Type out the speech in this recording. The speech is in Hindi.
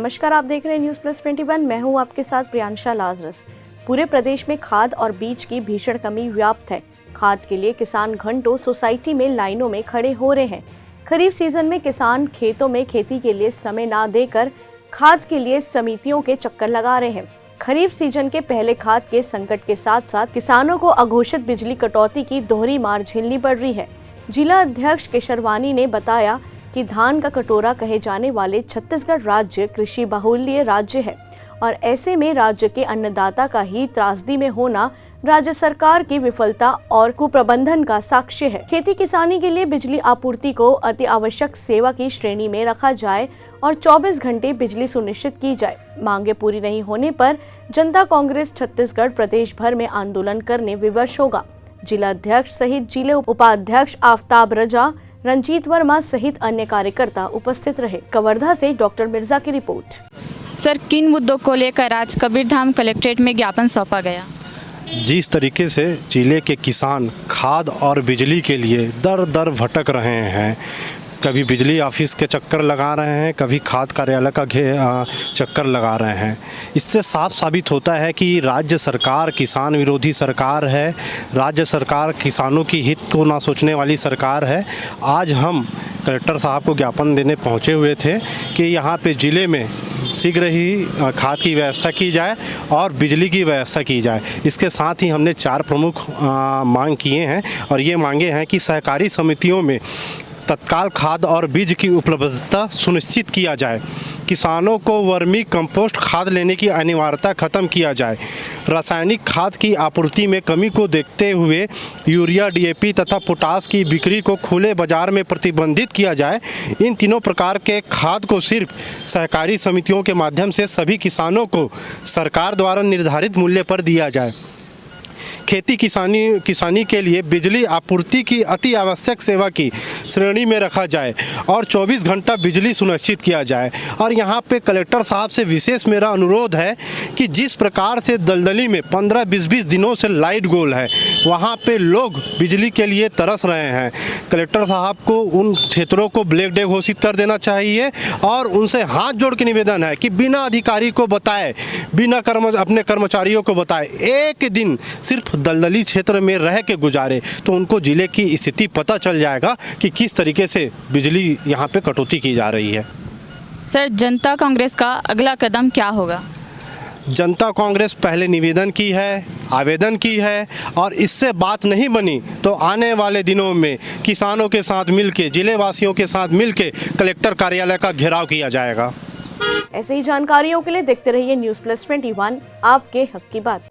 नमस्कार, आप देख रहे हैं न्यूज़ प्लस 21। मैं हूं आपके साथ प्रियांशा लाजरस। पूरे प्रदेश में खाद और बीज की भीषण कमी व्याप्त है। खाद के लिए किसान घंटों सोसाइटी में लाइनों में खड़े हो रहे हैं। खरीफ सीजन में किसान खेतों में खेती के लिए समय न देकर खाद के लिए समितियों के चक्कर लगा रहे हैं। खरीफ सीजन के पहले खाद के संकट के साथ साथ किसानों को अघोषित बिजली कटौती की दोहरी मार झेलनी पड़ रही है। जिला अध्यक्ष केशरवानी ने बताया कि धान का कटोरा कहे जाने वाले छत्तीसगढ़ राज्य कृषि बाहुल्य राज्य है और ऐसे में राज्य के अन्नदाता का ही त्रासदी में होना राज्य सरकार की विफलता और कुप्रबंधन का साक्ष्य है। खेती किसानी के लिए बिजली आपूर्ति को अति आवश्यक सेवा की श्रेणी में रखा जाए और 24 घंटे बिजली सुनिश्चित की जाए। मांगे पूरी नहीं होने पर जनता कांग्रेस छत्तीसगढ़ प्रदेश भर में आंदोलन करने विवश होगा। जिला अध्यक्ष सहित जिले उपाध्यक्ष आफ्ताब रजा, रंजीत वर्मा सहित अन्य कार्यकर्ता उपस्थित रहे। कवर्धा से डॉक्टर मिर्जा की रिपोर्ट। सर, किन मुद्दों को लेकर आज कबीरधाम कलेक्ट्रेट में ज्ञापन सौंपा गया? जिस तरीके से जिले के किसान खाद और बिजली के लिए दर दर भटक रहे हैं, कभी बिजली ऑफिस के चक्कर लगा रहे हैं, कभी खाद कार्यालय का चक्कर लगा रहे हैं, इससे साफ साबित होता है कि राज्य सरकार किसान विरोधी सरकार है। राज्य सरकार किसानों की हित को ना सोचने वाली सरकार है। आज हम कलेक्टर साहब को ज्ञापन देने पहुंचे हुए थे कि यहाँ पे ज़िले में शीघ्र ही खाद की व्यवस्था की जाए और बिजली की व्यवस्था की जाए। इसके साथ ही हमने 4 प्रमुख मांग किए हैं और ये मांगे हैं कि सहकारी समितियों में तत्काल खाद और बीज की उपलब्धता सुनिश्चित किया जाए, किसानों को वर्मी कंपोस्ट खाद लेने की अनिवार्यता खत्म किया जाए, रासायनिक खाद की आपूर्ति में कमी को देखते हुए यूरिया, डीएपी तथा पोटास की बिक्री को खुले बाजार में प्रतिबंधित किया जाए। इन तीनों प्रकार के खाद को सिर्फ सहकारी समितियों के माध्यम से सभी किसानों को सरकार द्वारा निर्धारित मूल्य पर दिया जाए। खेती किसानी के लिए बिजली आपूर्ति की अति आवश्यक सेवा की श्रेणी में रखा जाए और 24 घंटा बिजली सुनिश्चित किया जाए। और यहाँ पे कलेक्टर साहब से विशेष मेरा अनुरोध है कि जिस प्रकार से दलदली में 15-20 दिनों से लाइट गोल है, वहाँ पे लोग बिजली के लिए तरस रहे हैं। कलेक्टर साहब को उन क्षेत्रों को ब्लैक डे घोषित कर देना चाहिए और उनसे हाथ जोड़ के निवेदन है कि बिना अधिकारी को बताए, बिना अपने कर्मचारियों को बताए, एक दिन सिर्फ दलदली क्षेत्र में रह के गुजारे तो उनको जिले की स्थिति पता चल जाएगा कि किस तरीके से बिजली यहाँ पे कटौती की जा रही है। सर, जनता कांग्रेस का अगला कदम क्या होगा? जनता कांग्रेस पहले निवेदन की है, आवेदन की है और इससे बात नहीं बनी तो आने वाले दिनों में किसानों के साथ मिलके, जिले वासियों के साथ मिलके कलेक्टर कार्यालय का घेराव किया जाएगा। ऐसे ही जानकारियों के लिए देखते रहिए न्यूज़ प्लस 21, आपके हक की बात।